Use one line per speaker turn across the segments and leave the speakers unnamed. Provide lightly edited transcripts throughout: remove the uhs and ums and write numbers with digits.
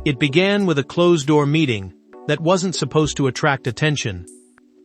It began with a closed-door meeting that wasn't supposed to attract attention.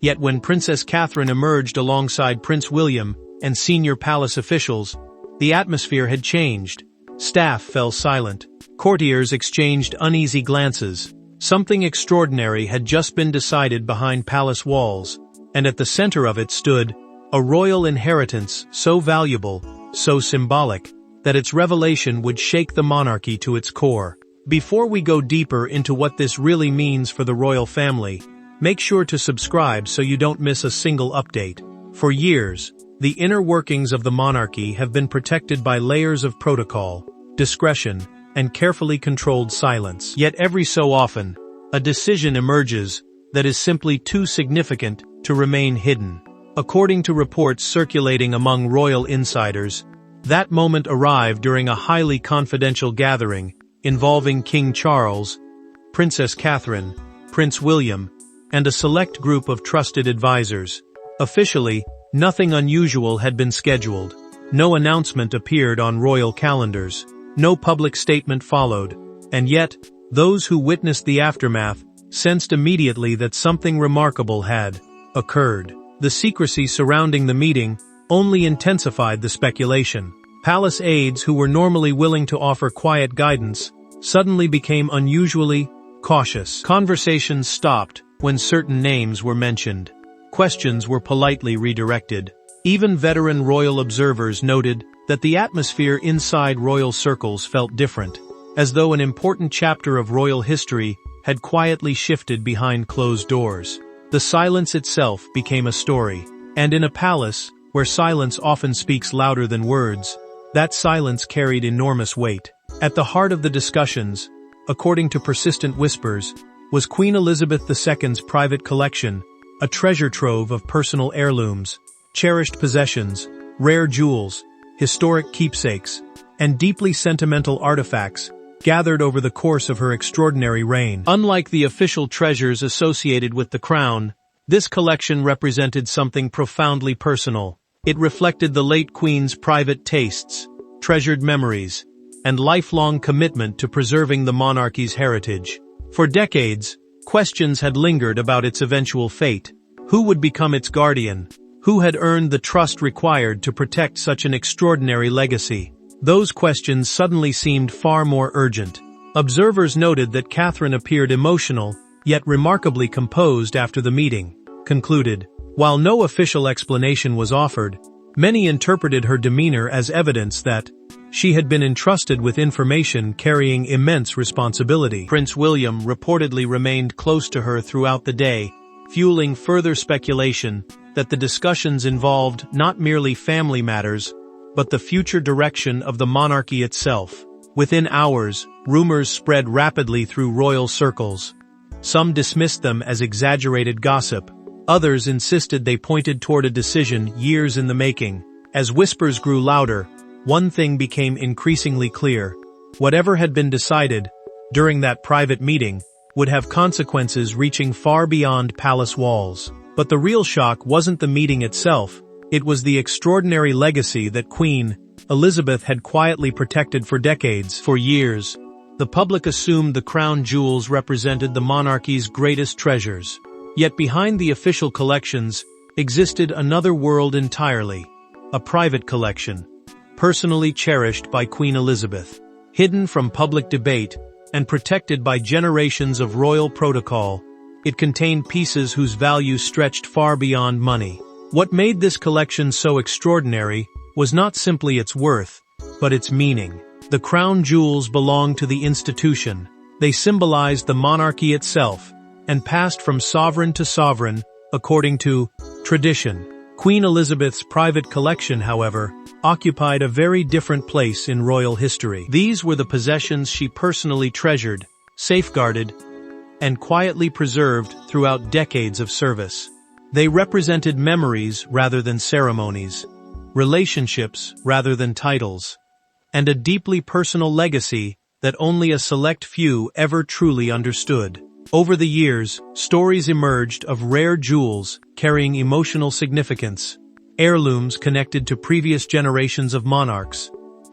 Yet when Princess Catherine emerged alongside Prince William and senior palace officials, the atmosphere had changed. Staff fell silent. Courtiers exchanged uneasy glances. Something extraordinary had just been decided behind palace walls, and at the center of it stood a royal inheritance so valuable, so symbolic, that its revelation would shake the monarchy to its core. Before we go deeper into what this really means for the royal family, make sure to subscribe so you don't miss a single update. For years, the inner workings of the monarchy have been protected by layers of protocol, discretion, and carefully controlled silence. Yet every so often, a decision emerges that is simply too significant to remain hidden. According to reports circulating among royal insiders, that moment arrived during a highly confidential gathering involving King Charles, Princess Catherine, Prince William, and a select group of trusted advisors. Officially, nothing unusual had been scheduled. No announcement appeared on royal calendars. No public statement followed. And yet, those who witnessed the aftermath sensed immediately that something remarkable had occurred. The secrecy surrounding the meeting only intensified the speculation. Palace aides who were normally willing to offer quiet guidance suddenly became unusually cautious. Conversations stopped when certain names were mentioned. Questions were politely redirected. Even veteran royal observers noted that the atmosphere inside royal circles felt different, as though an important chapter of royal history had quietly shifted behind closed doors. The silence itself became a story, and in a palace, where silence often speaks louder than words, that silence carried enormous weight. At the heart of the discussions, according to persistent whispers, was Queen Elizabeth II's private collection, a treasure trove of personal heirlooms, cherished possessions, rare jewels, historic keepsakes, and deeply sentimental artifacts gathered over the course of her extraordinary reign. Unlike the official treasures associated with the crown, this collection represented something profoundly personal. It reflected the late Queen's private tastes, treasured memories, and lifelong commitment to preserving the monarchy's heritage. For decades, questions had lingered about its eventual fate. Who would become its guardian? Who had earned the trust required to protect such an extraordinary legacy? Those questions suddenly seemed far more urgent. Observers noted that Catherine appeared emotional, yet remarkably composed after the meeting concluded. While no official explanation was offered, many interpreted her demeanor as evidence that she had been entrusted with information carrying immense responsibility. Prince William reportedly remained close to her throughout the day, fueling further speculation that the discussions involved not merely family matters, but the future direction of the monarchy itself. Within hours, rumors spread rapidly through royal circles. Some dismissed them as exaggerated gossip. Others insisted they pointed toward a decision years in the making. As whispers grew louder, one thing became increasingly clear. Whatever had been decided during that private meeting would have consequences reaching far beyond palace walls. But the real shock wasn't the meeting itself. It was the extraordinary legacy that Queen Elizabeth had quietly protected for decades. For years, the public assumed the crown jewels represented the monarchy's greatest treasures. Yet behind the official collections existed another world entirely, a private collection, personally cherished by Queen Elizabeth, hidden from public debate and protected by generations of royal protocol. It contained pieces whose value stretched far beyond money. What made this collection so extraordinary was not simply its worth, but its meaning. The crown jewels belonged to the institution. They symbolized the monarchy itself, and passed from sovereign to sovereign, according to tradition. Queen Elizabeth's private collection, however, occupied a very different place in royal history. These were the possessions she personally treasured, safeguarded, and quietly preserved throughout decades of service. They represented memories rather than ceremonies, relationships rather than titles, and a deeply personal legacy that only a select few ever truly understood. Over the years, stories emerged of rare jewels carrying emotional significance, heirlooms connected to previous generations of monarchs,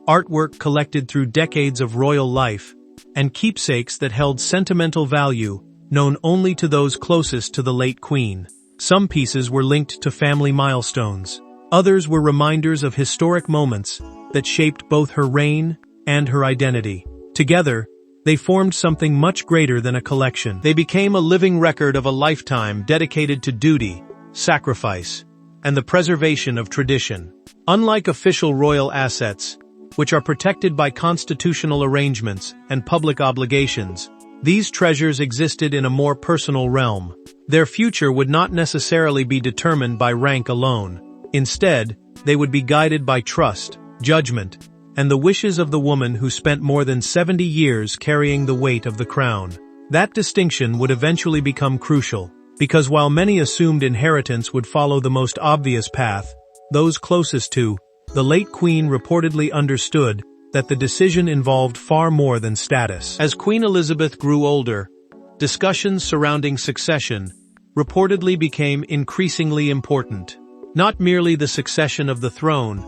artwork collected through decades of royal life, and keepsakes that held sentimental value, known only to those closest to the late queen. Some pieces were linked to family milestones. Others were reminders of historic moments that shaped both her reign and her identity. Together, they formed something much greater than a collection. They became a living record of a lifetime dedicated to duty, sacrifice, and the preservation of tradition. Unlike official royal assets, which are protected by constitutional arrangements and public obligations, these treasures existed in a more personal realm. Their future would not necessarily be determined by rank alone. Instead, they would be guided by trust, judgment, and the wishes of the woman who spent more than 70 years carrying the weight of the crown. That distinction would eventually become crucial, because while many assumed inheritance would follow the most obvious path, those closest to the late queen reportedly understood that the decision involved far more than status. As Queen Elizabeth grew older, discussions surrounding succession reportedly became increasingly important. Not merely the succession of the throne,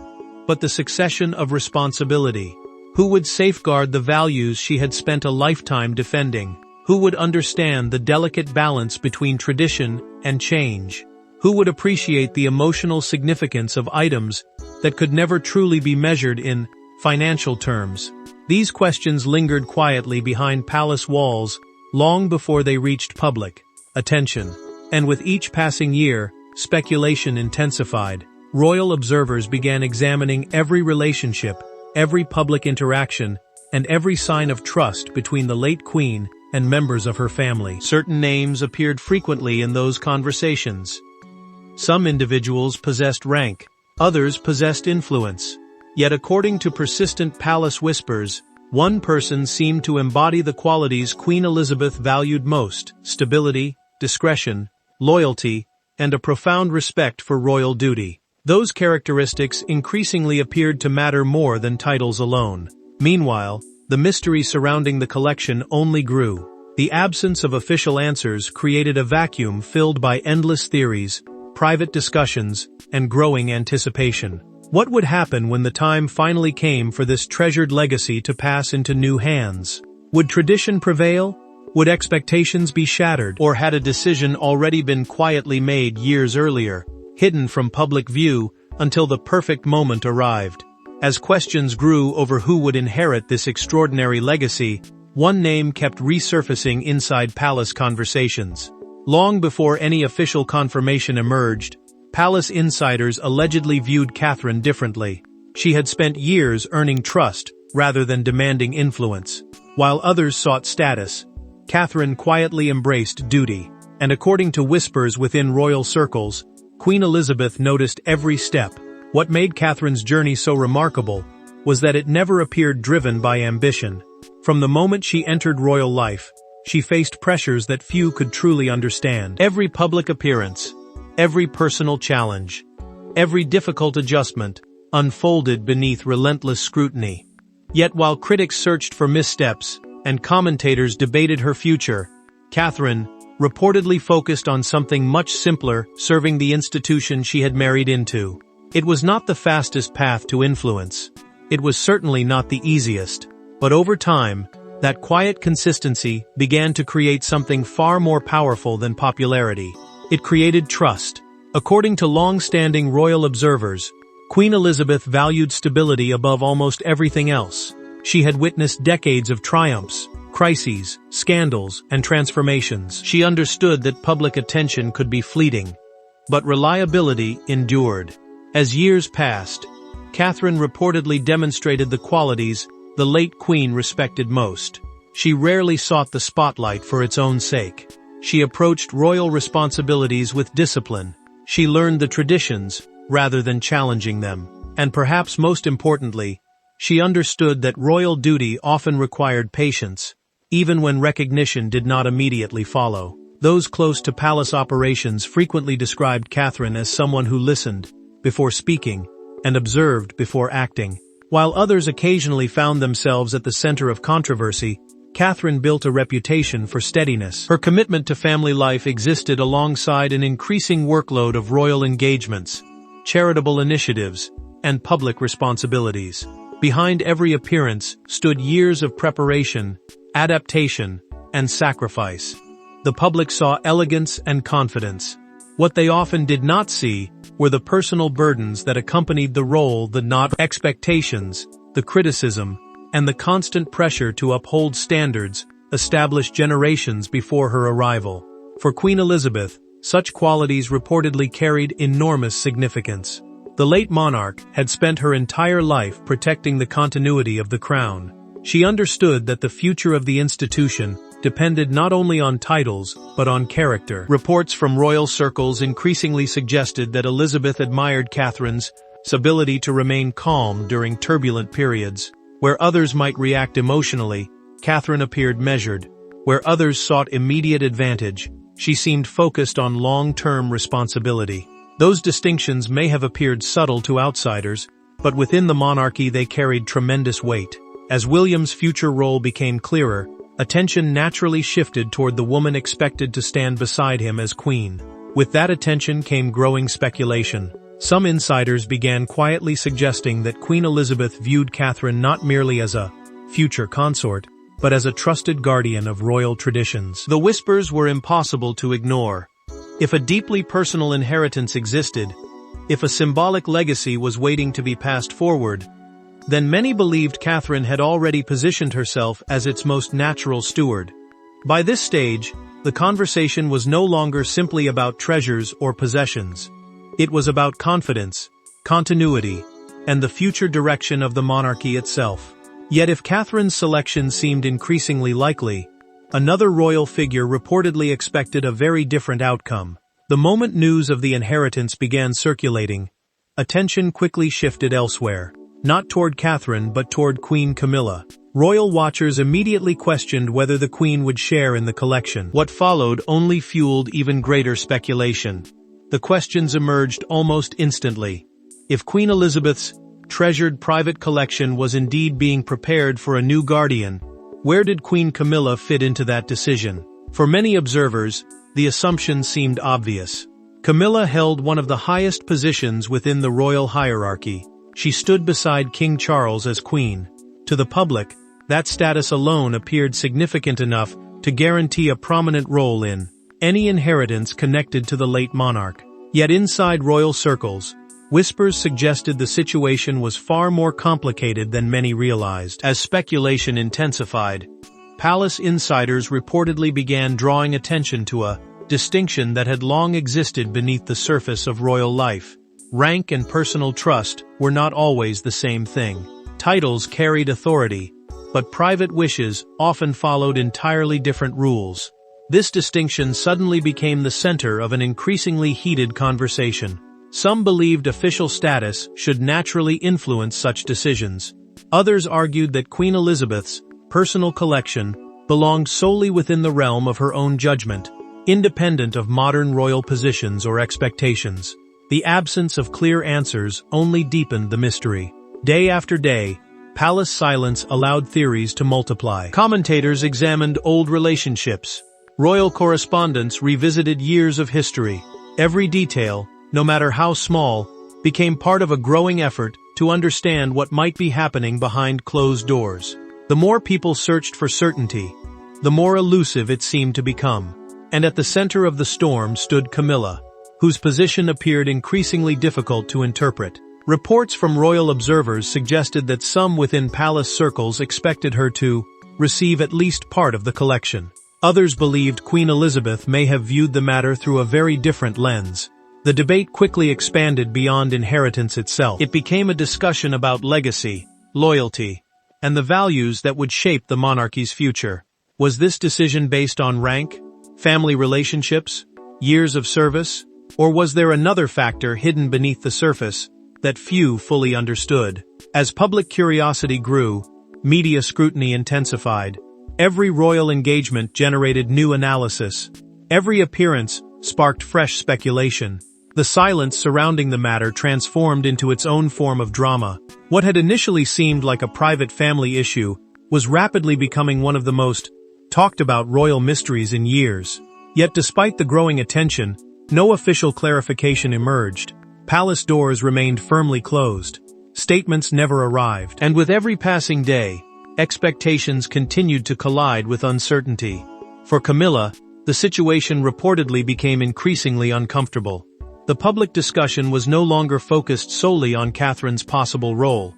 but the succession of responsibility. Who would safeguard the values she had spent a lifetime defending? Who would understand the delicate balance between tradition and change? Who would appreciate the emotional significance of items that could never truly be measured in financial terms? These questions lingered quietly behind palace walls long before they reached public attention. And with each passing year, speculation intensified. Royal observers began examining every relationship, every public interaction, and every sign of trust between the late queen and members of her family. Certain names appeared frequently in those conversations. Some individuals possessed rank, others possessed influence. Yet according to persistent palace whispers, one person seemed to embody the qualities Queen Elizabeth valued most: stability, discretion, loyalty, and a profound respect for royal duty. Those characteristics increasingly appeared to matter more than titles alone. Meanwhile, the mystery surrounding the collection only grew. The absence of official answers created a vacuum filled by endless theories, private discussions, and growing anticipation. What would happen when the time finally came for this treasured legacy to pass into new hands? Would tradition prevail? Would expectations be shattered? Or had a decision already been quietly made years earlier, hidden from public view until the perfect moment arrived? As questions grew over who would inherit this extraordinary legacy, one name kept resurfacing inside palace conversations. Long before any official confirmation emerged, palace insiders allegedly viewed Catherine differently. She had spent years earning trust rather than demanding influence. While others sought status, Catherine quietly embraced duty. And according to whispers within royal circles, Queen Elizabeth noticed every step. What made Catherine's journey so remarkable was that it never appeared driven by ambition. From the moment she entered royal life, she faced pressures that few could truly understand. Every public appearance, every personal challenge, every difficult adjustment unfolded beneath relentless scrutiny. Yet while critics searched for missteps and commentators debated her future, Catherine reportedly focused on something much simpler: serving the institution she had married into. It was not the fastest path to influence. It was certainly not the easiest. But over time, that quiet consistency began to create something far more powerful than popularity. It created trust. According to long-standing royal observers, Queen Elizabeth valued stability above almost everything else. She had witnessed decades of triumphs, crises, scandals, and transformations. She understood that public attention could be fleeting, but reliability endured. As years passed, Catherine reportedly demonstrated the qualities the late queen respected most. She rarely sought the spotlight for its own sake. She approached royal responsibilities with discipline. She learned the traditions rather than challenging them. And perhaps most importantly, she understood that royal duty often required patience, even when recognition did not immediately follow. Those close to palace operations frequently described Catherine as someone who listened before speaking and observed before acting. While others occasionally found themselves at the center of controversy, Catherine built a reputation for steadiness. Her commitment to family life existed alongside an increasing workload of royal engagements, charitable initiatives, and public responsibilities. Behind every appearance stood years of preparation adaptation, and sacrifice. The public saw elegance and confidence. What they often did not see were the personal burdens that accompanied the role, the not expectations, the criticism, and the constant pressure to uphold standards established generations before her arrival. For Queen Elizabeth, such qualities reportedly carried enormous significance. The late monarch had spent her entire life protecting the continuity of the crown. She understood that the future of the institution depended not only on titles, but on character. Reports from royal circles increasingly suggested that Elizabeth admired Catherine's ability to remain calm during turbulent periods. Where others might react emotionally, Catherine appeared measured. Where others sought immediate advantage, she seemed focused on long-term responsibility. Those distinctions may have appeared subtle to outsiders, but within the monarchy they carried tremendous weight. As William's future role became clearer, attention naturally shifted toward the woman expected to stand beside him as queen. With that attention came growing speculation. Some insiders began quietly suggesting that Queen Elizabeth viewed Catherine not merely as a future consort, but as a trusted guardian of royal traditions. The whispers were impossible to ignore. If a deeply personal inheritance existed, if a symbolic legacy was waiting to be passed forward, then many believed Catherine had already positioned herself as its most natural steward. By this stage, the conversation was no longer simply about treasures or possessions. It was about confidence, continuity, and the future direction of the monarchy itself. Yet if Catherine's selection seemed increasingly likely, another royal figure reportedly expected a very different outcome. The moment news of the inheritance began circulating, attention quickly shifted elsewhere. Not toward Catherine but toward Queen Camilla. Royal watchers immediately questioned whether the queen would share in the collection. What followed only fueled even greater speculation. The questions emerged almost instantly. If Queen Elizabeth's treasured private collection was indeed being prepared for a new guardian, where did Queen Camilla fit into that decision? For many observers, the assumption seemed obvious. Camilla held one of the highest positions within the royal hierarchy. She stood beside King Charles as queen. To the public, that status alone appeared significant enough to guarantee a prominent role in any inheritance connected to the late monarch. Yet inside royal circles, whispers suggested the situation was far more complicated than many realized. As speculation intensified, palace insiders reportedly began drawing attention to a distinction that had long existed beneath the surface of royal life. Rank and personal trust were not always the same thing. Titles carried authority, but private wishes often followed entirely different rules. This distinction suddenly became the center of an increasingly heated conversation. Some believed official status should naturally influence such decisions. Others argued that Queen Elizabeth's personal collection belonged solely within the realm of her own judgment, independent of modern royal positions or expectations. The absence of clear answers only deepened the mystery. Day after day, palace silence allowed theories to multiply. Commentators examined old relationships. Royal correspondents revisited years of history. Every detail, no matter how small, became part of a growing effort to understand what might be happening behind closed doors. The more people searched for certainty, the more elusive it seemed to become. And at the center of the storm stood Camilla, whose position appeared increasingly difficult to interpret. Reports from royal observers suggested that some within palace circles expected her to receive at least part of the collection. Others believed Queen Elizabeth may have viewed the matter through a very different lens. The debate quickly expanded beyond inheritance itself. It became a discussion about legacy, loyalty, and the values that would shape the monarchy's future. Was this decision based on rank, family relationships, years of service, or was there another factor hidden beneath the surface that few fully understood? As public curiosity grew, media scrutiny intensified. Every royal engagement generated new analysis. Every appearance sparked fresh speculation. The silence surrounding the matter transformed into its own form of drama. What had initially seemed like a private family issue was rapidly becoming one of the most talked about royal mysteries in years. Yet despite the growing attention, no official clarification emerged. Palace doors remained firmly closed. Statements never arrived. And with every passing day, expectations continued to collide with uncertainty. For Camilla, the situation reportedly became increasingly uncomfortable. The public discussion was no longer focused solely on Catherine's possible role.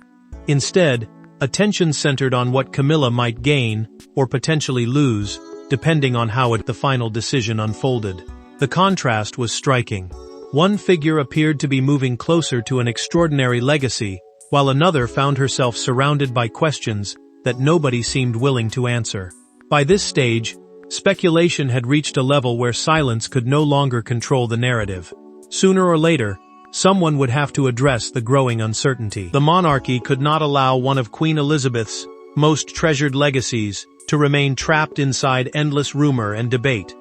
Instead, attention centered on what Camilla might gain, or potentially lose, depending on how the final decision unfolded. The contrast was striking. One figure appeared to be moving closer to an extraordinary legacy, while another found herself surrounded by questions that nobody seemed willing to answer. By this stage, speculation had reached a level where silence could no longer control the narrative. Sooner or later, someone would have to address the growing uncertainty. The monarchy could not allow one of Queen Elizabeth's most treasured legacies to remain trapped inside endless rumor and debate.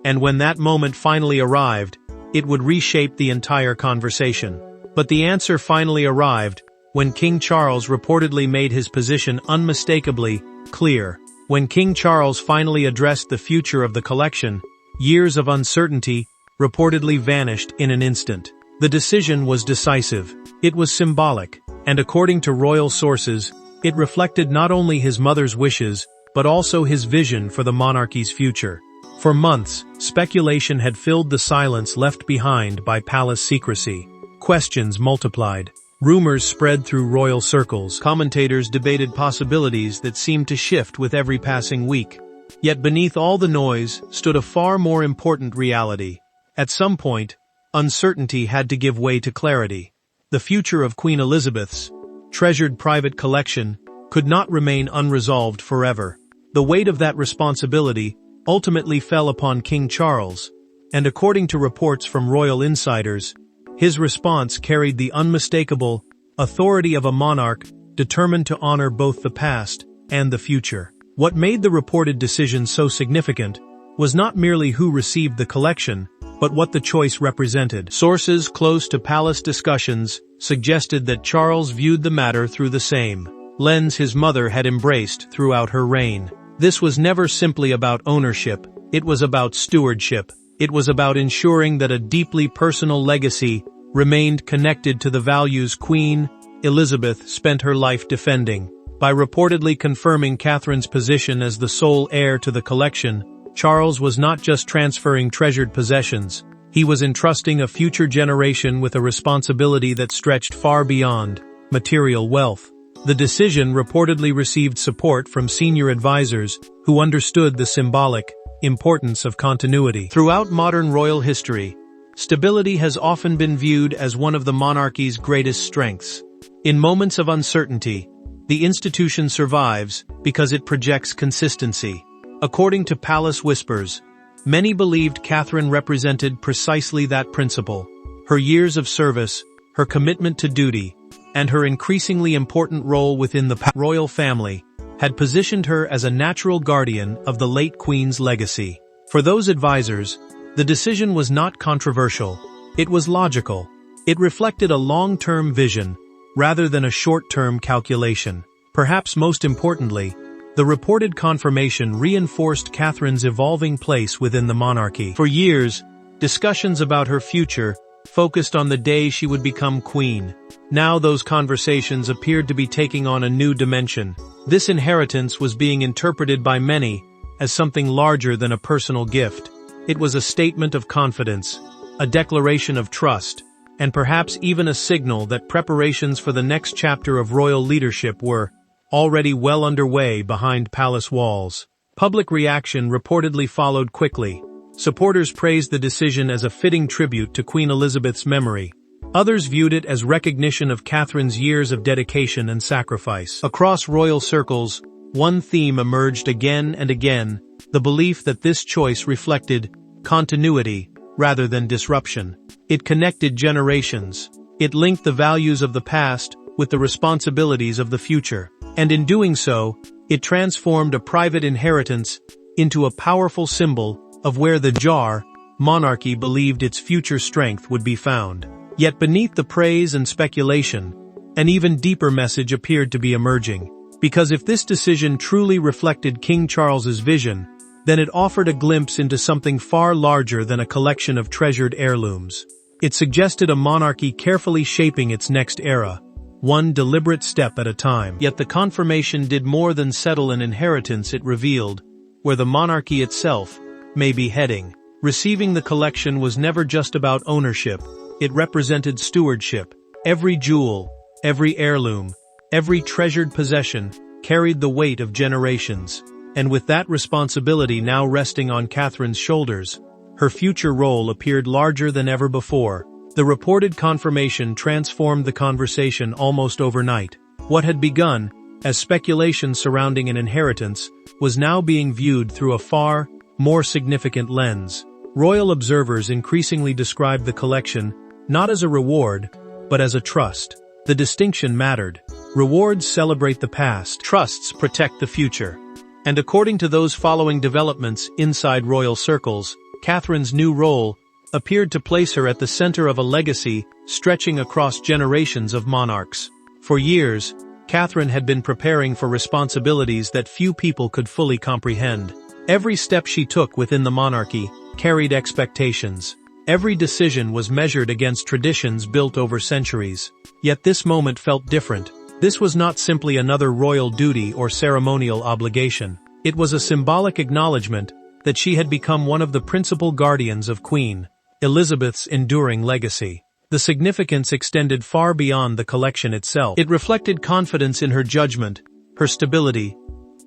And when that moment finally arrived, it would reshape the entire conversation. But the answer finally arrived when King Charles reportedly made his position unmistakably clear. When King Charles finally addressed the future of the collection, years of uncertainty reportedly vanished in an instant. The decision was decisive. It was symbolic, and according to royal sources, it reflected not only his mother's wishes, but also his vision for the monarchy's future. For months, speculation had filled the silence left behind by palace secrecy. Questions multiplied. Rumors spread through royal circles. Commentators debated possibilities that seemed to shift with every passing week. Yet beneath all the noise stood a far more important reality. At some point, uncertainty had to give way to clarity. The future of Queen Elizabeth's treasured private collection could not remain unresolved forever. The weight of that responsibility ultimately fell upon King Charles, and according to reports from royal insiders, his response carried the unmistakable authority of a monarch determined to honor both the past and the future. What made the reported decision so significant was not merely who received the collection, but what the choice represented. Sources close to palace discussions suggested that Charles viewed the matter through the same lens his mother had embraced throughout her reign. This was never simply about ownership, it was about stewardship. It was about ensuring that a deeply personal legacy remained connected to the values Queen Elizabeth spent her life defending. By reportedly confirming Catherine's position as the sole heir to the collection, Charles was not just transferring treasured possessions, he was entrusting a future generation with a responsibility that stretched far beyond material wealth. The decision reportedly received support from senior advisors who understood the symbolic importance of continuity. Throughout modern royal history, stability has often been viewed as one of the monarchy's greatest strengths. In moments of uncertainty, the institution survives because it projects consistency. According to palace whispers, many believed Catherine represented precisely that principle. Her years of service, her commitment to duty, and her increasingly important role within the royal family had positioned her as a natural guardian of the late Queen's legacy. For those advisors, the decision was not controversial, it was logical. It reflected a long-term vision, rather than a short-term calculation. Perhaps most importantly, the reported confirmation reinforced Catherine's evolving place within the monarchy. For years, discussions about her future focused on the day she would become queen. Now those conversations appeared to be taking on a new dimension. This inheritance was being interpreted by many as something larger than a personal gift. It was a statement of confidence, a declaration of trust, and perhaps even a signal that preparations for the next chapter of royal leadership were already well underway behind palace walls. Public reaction reportedly followed quickly. Supporters praised the decision as a fitting tribute to Queen Elizabeth's memory. Others viewed it as recognition of Catherine's years of dedication and sacrifice. Across royal circles, one theme emerged again and again, the belief that this choice reflected continuity rather than disruption. It connected generations. It linked the values of the past with the responsibilities of the future. And in doing so, it transformed a private inheritance into a powerful symbol of where the monarchy believed its future strength would be found. Yet beneath the praise and speculation, an even deeper message appeared to be emerging. Because if this decision truly reflected King Charles's vision, then it offered a glimpse into something far larger than a collection of treasured heirlooms. It suggested a monarchy carefully shaping its next era, one deliberate step at a time. Yet the confirmation did more than settle an inheritance. It revealed where the monarchy itself may be heading. Receiving the collection was never just about ownership, it represented stewardship. Every jewel, every heirloom, every treasured possession carried the weight of generations. And with that responsibility now resting on Catherine's shoulders, her future role appeared larger than ever before. The reported confirmation transformed the conversation almost overnight. What had begun as speculation surrounding an inheritance was now being viewed through a far more significant lens. Royal observers increasingly described the collection not as a reward, but as a trust. The distinction mattered. Rewards celebrate the past, trusts protect the future. And according to those following developments inside royal circles, Catherine's new role appeared to place her at the center of a legacy stretching across generations of monarchs. For years, Catherine had been preparing for responsibilities that few people could fully comprehend. Every step she took within the monarchy carried expectations. Every decision was measured against traditions built over centuries. Yet this moment felt different. This was not simply another royal duty or ceremonial obligation. It was a symbolic acknowledgement that she had become one of the principal guardians of Queen Elizabeth's enduring legacy. The significance extended far beyond the collection itself. It reflected confidence in her judgment, her stability,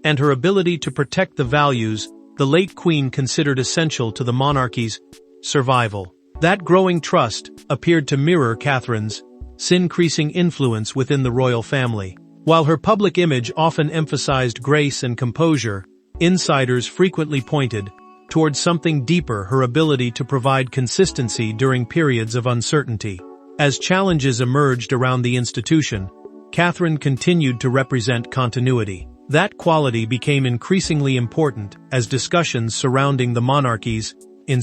and her ability to protect the values the late Queen considered essential to the monarchy's survival. That growing trust appeared to mirror Catherine's increasing influence within the royal family. While her public image often emphasized grace and composure, insiders frequently pointed towards something deeper: her ability to provide consistency during periods of uncertainty. As challenges emerged around the institution, Catherine continued to represent continuity. That quality became increasingly important as discussions surrounding the monarchy's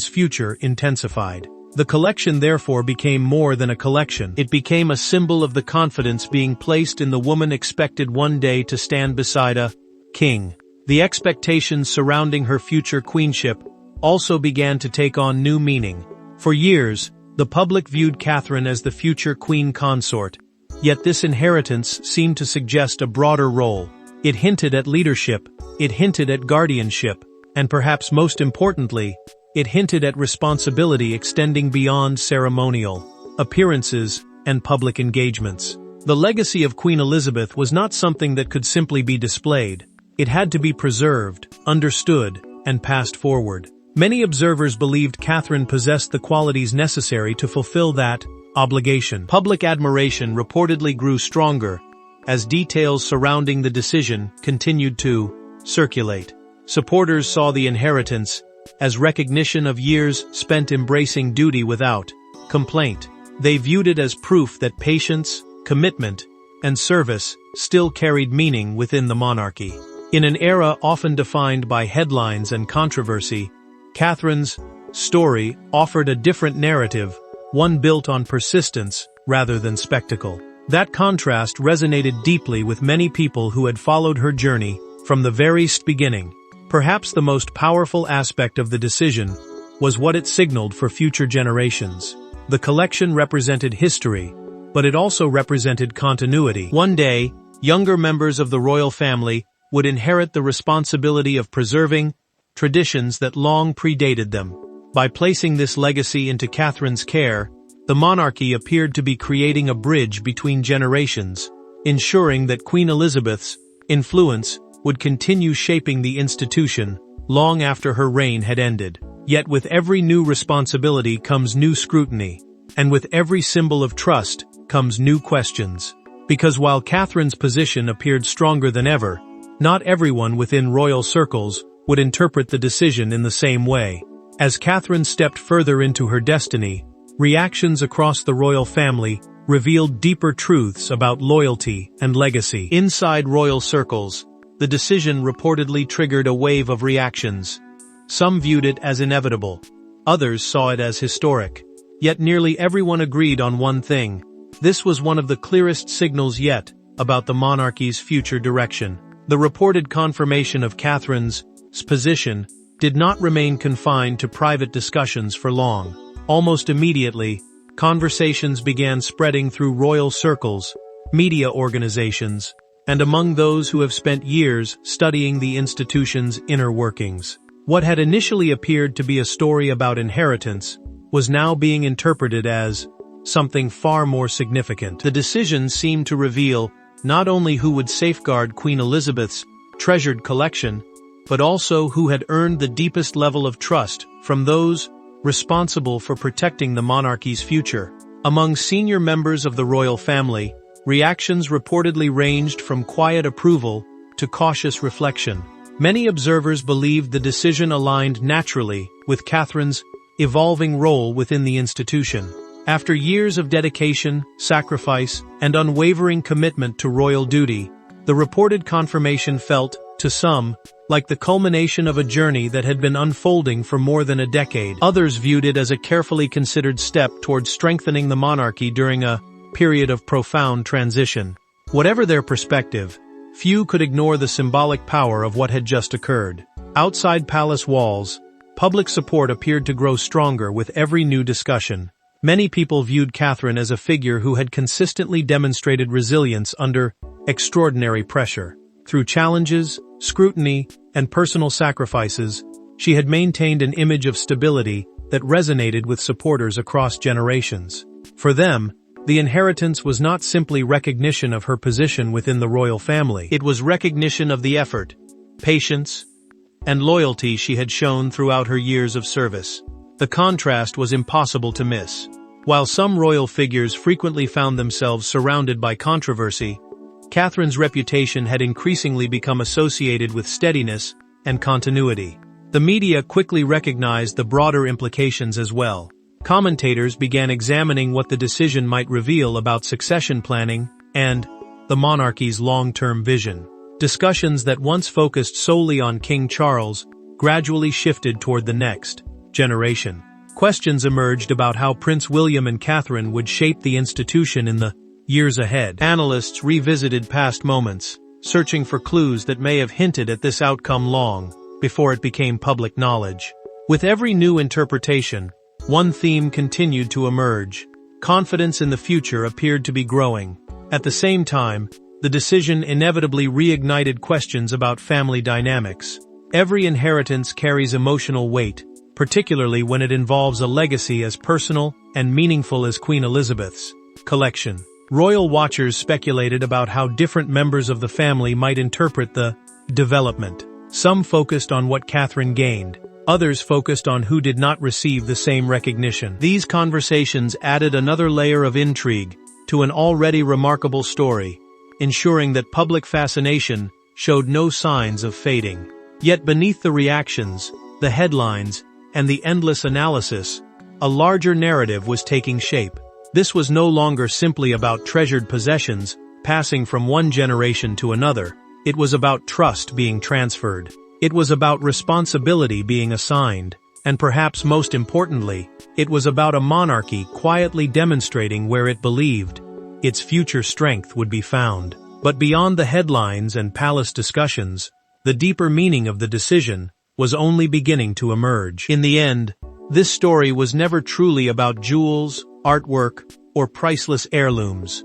future intensified. The collection therefore became more than a collection. It became a symbol of the confidence being placed in the woman expected one day to stand beside a king. The expectations surrounding her future queenship also began to take on new meaning. For years, the public viewed Catherine as the future queen consort, yet this inheritance seemed to suggest a broader role. It hinted at leadership, it hinted at guardianship, and perhaps most importantly, it hinted at responsibility extending beyond ceremonial appearances and public engagements. The legacy of Queen Elizabeth was not something that could simply be displayed. It had to be preserved, understood, and passed forward. Many observers believed Catherine possessed the qualities necessary to fulfill that obligation. Public admiration reportedly grew stronger as details surrounding the decision continued to circulate. Supporters saw the inheritance as recognition of years spent embracing duty without complaint. They viewed it as proof that patience, commitment, and service still carried meaning within the monarchy. In an era often defined by headlines and controversy, Catherine's story offered a different narrative, one built on persistence rather than spectacle. That contrast resonated deeply with many people who had followed her journey from the very beginning. Perhaps the most powerful aspect of the decision was what it signaled for future generations. The collection represented history, but it also represented continuity. One day, younger members of the royal family would inherit the responsibility of preserving traditions that long predated them. By placing this legacy into Catherine's care, the monarchy appeared to be creating a bridge between generations, ensuring that Queen Elizabeth's influence would continue shaping the institution long after her reign had ended. Yet with every new responsibility comes new scrutiny, and with every symbol of trust comes new questions. Because while Catherine's position appeared stronger than ever, not everyone within royal circles would interpret the decision in the same way. As Catherine stepped further into her destiny, reactions across the royal family revealed deeper truths about loyalty and legacy. Inside royal circles, the decision reportedly triggered a wave of reactions. Some viewed it as inevitable, others saw it as historic. Yet nearly everyone agreed on one thing: this was one of the clearest signals yet about the monarchy's future direction. The reported confirmation of Catherine's position did not remain confined to private discussions for long. Almost immediately, conversations began spreading through royal circles media organizations, and among those who have spent years studying the institution's inner workings. What had initially appeared to be a story about inheritance was now being interpreted as something far more significant. The decision seemed to reveal not only who would safeguard Queen Elizabeth's treasured collection, but also who had earned the deepest level of trust from those responsible for protecting the monarchy's future. Among senior members of the royal family, reactions reportedly ranged from quiet approval to cautious reflection. Many observers believed the decision aligned naturally with Catherine's evolving role within the institution. After years of dedication, sacrifice, and unwavering commitment to royal duty, the reported confirmation felt, to some, like the culmination of a journey that had been unfolding for more than a decade. Others viewed it as a carefully considered step towards strengthening the monarchy during a period of profound transition. Whatever their perspective, few could ignore the symbolic power of what had just occurred. Outside palace walls, public support appeared to grow stronger with every new discussion. Many people viewed Catherine as a figure who had consistently demonstrated resilience under extraordinary pressure. Through challenges, scrutiny, and personal sacrifices, she had maintained an image of stability that resonated with supporters across generations. For them, the inheritance was not simply recognition of her position within the royal family. It was recognition of the effort, patience, and loyalty she had shown throughout her years of service. The contrast was impossible to miss. While some royal figures frequently found themselves surrounded by controversy, Catherine's reputation had increasingly become associated with steadiness and continuity. The media quickly recognized the broader implications as well. Commentators began examining what the decision might reveal about succession planning and the monarchy's long-term vision. Discussions that once focused solely on King Charles gradually shifted toward the next generation. Questions emerged about how Prince William and Catherine would shape the institution in the years ahead. Analysts revisited past moments, searching for clues that may have hinted at this outcome long before it became public knowledge. With every new interpretation, one theme continued to emerge. Confidence in the future appeared to be growing. At the same time, the decision inevitably reignited questions about family dynamics. Every inheritance carries emotional weight, particularly when it involves a legacy as personal and meaningful as Queen Elizabeth's collection. Royal watchers speculated about how different members of the family might interpret the development. Some focused on what Catherine gained. Others focused on who did not receive the same recognition. These conversations added another layer of intrigue to an already remarkable story, ensuring that public fascination showed no signs of fading. Yet beneath the reactions, the headlines, and the endless analysis, a larger narrative was taking shape. This was no longer simply about treasured possessions passing from one generation to another. It was about trust being transferred. It was about responsibility being assigned. And perhaps most importantly, it was about a monarchy quietly demonstrating where it believed its future strength would be found. But beyond the headlines and palace discussions, the deeper meaning of the decision was only beginning to emerge. In the end, this story was never truly about jewels, artwork, or priceless heirlooms.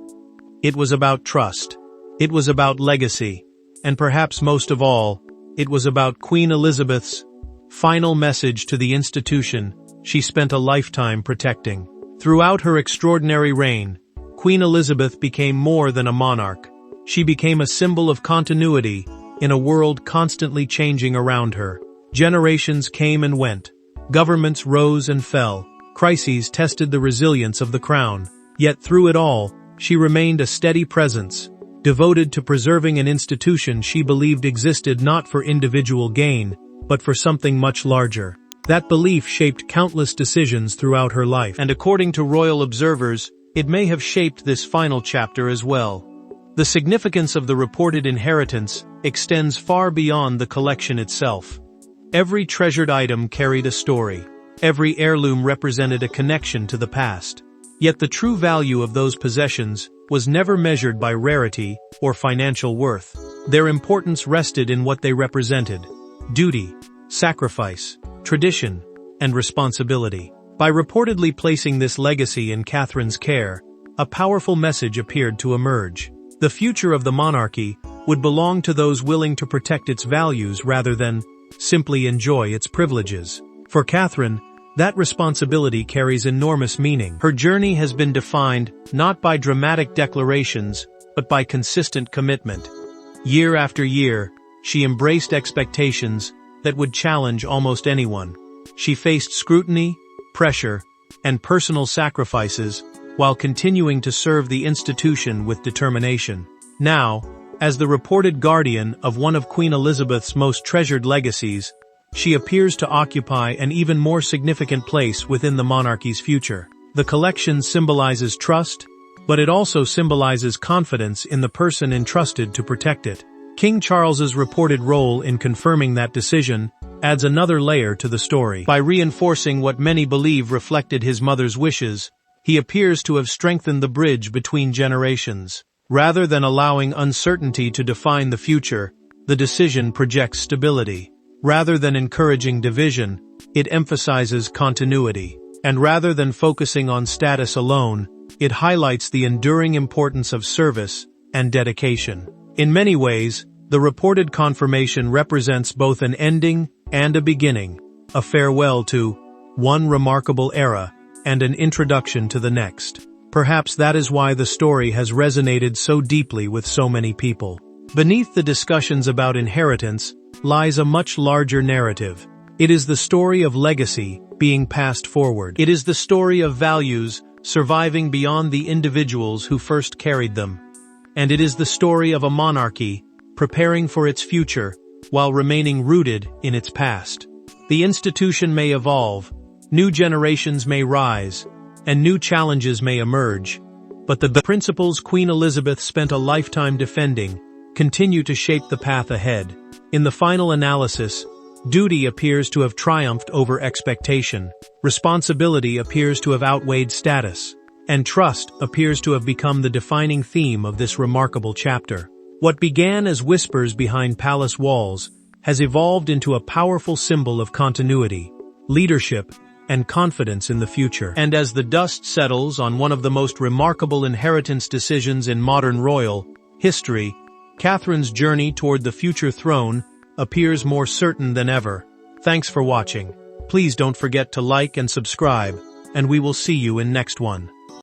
It was about trust. It was about legacy. And perhaps most of all, it was about Queen Elizabeth's final message to the institution she spent a lifetime protecting. Throughout her extraordinary reign, Queen Elizabeth became more than a monarch. She became a symbol of continuity in a world constantly changing around her. Generations came and went. Governments rose and fell. Crises tested the resilience of the crown. Yet through it all, she remained a steady presence, devoted to preserving an institution she believed existed not for individual gain, but for something much larger. That belief shaped countless decisions throughout her life, and according to royal observers, it may have shaped this final chapter as well. The significance of the reported inheritance extends far beyond the collection itself. Every treasured item carried a story. Every heirloom represented a connection to the past. Yet the true value of those possessions was never measured by rarity or financial worth. Their importance rested in what they represented: duty, sacrifice, tradition, and responsibility. By reportedly placing this legacy in Catherine's care, a powerful message appeared to emerge. The future of the monarchy would belong to those willing to protect its values rather than simply enjoy its privileges. For Catherine, that responsibility carries enormous meaning. Her journey has been defined not by dramatic declarations, but by consistent commitment. Year after year, she embraced expectations that would challenge almost anyone. She faced scrutiny, pressure, and personal sacrifices while continuing to serve the institution with determination. Now, as the reported guardian of one of Queen Elizabeth's most treasured legacies, she appears to occupy an even more significant place within the monarchy's future. The collection symbolizes trust, but it also symbolizes confidence in the person entrusted to protect it. King Charles's reported role in confirming that decision adds another layer to the story. By reinforcing what many believe reflected his mother's wishes, he appears to have strengthened the bridge between generations. Rather than allowing uncertainty to define the future, the decision projects stability. Rather than encouraging division, it emphasizes continuity. And rather than focusing on status alone, it highlights the enduring importance of service and dedication. In many ways, the reported confirmation represents both an ending and a beginning, a farewell to one remarkable era and an introduction to the next. Perhaps that is why the story has resonated so deeply with so many people. Beneath the discussions about inheritance lies a much larger narrative. It is the story of legacy being passed forward. It is the story of values surviving beyond the individuals who first carried them. And it is the story of a monarchy preparing for its future while remaining rooted in its past. The institution may evolve, new generations may rise, and new challenges may emerge, but the principles Queen Elizabeth spent a lifetime defending continue to shape the path ahead. In the final analysis, duty appears to have triumphed over expectation, responsibility appears to have outweighed status, and trust appears to have become the defining theme of this remarkable chapter. What began as whispers behind palace walls has evolved into a powerful symbol of continuity, leadership, and confidence in the future. And as the dust settles on one of the most remarkable inheritance decisions in modern royal history, Catherine's journey toward the future throne appears more certain than ever. Thanks for watching. Please don't forget to like and subscribe, and we will see you in next one.